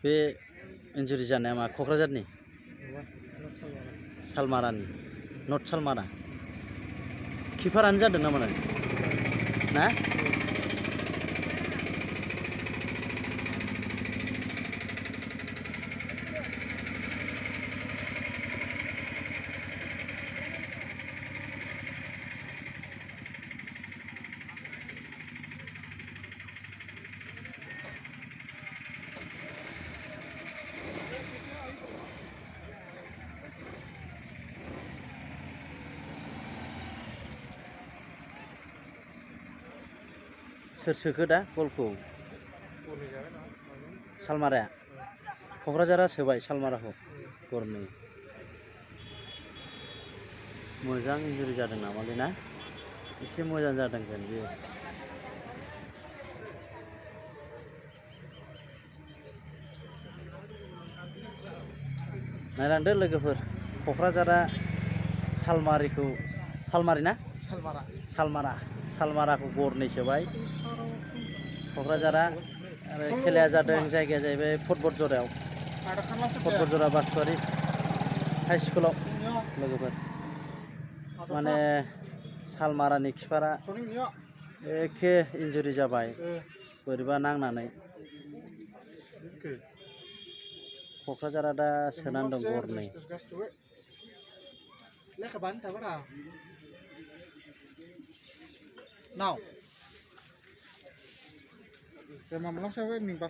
बे इन्जुरि जानाया मा क'क्राझारनि सालमारानि नर्थ सालमारा किपारानो जादों नामा ना सोर सोखो दा गलखौ सालमाराया क'क्राझारा सोबाय सालमाराखौ गरनै मोजां इन्जुरि जादों नामालै ना एसे मोजां जादोंगोन बियो नायलांदो लोगोफोर क'क्राझारा सालमारि ना सालमाराखौ गरनै सोबाय क'क्राझारा आरो खेलाया जादों जायगाया जाहैबाय फटबरजरा बासबारि हाइ स्कुलाव लोगोफोर माने सालमारानि किपारा एखे इन्जुरि जाबाय बोरैबा नांनानै क'क्राझारा दा सोनानै दं गरनै Now, the Mamma Saver Nimbas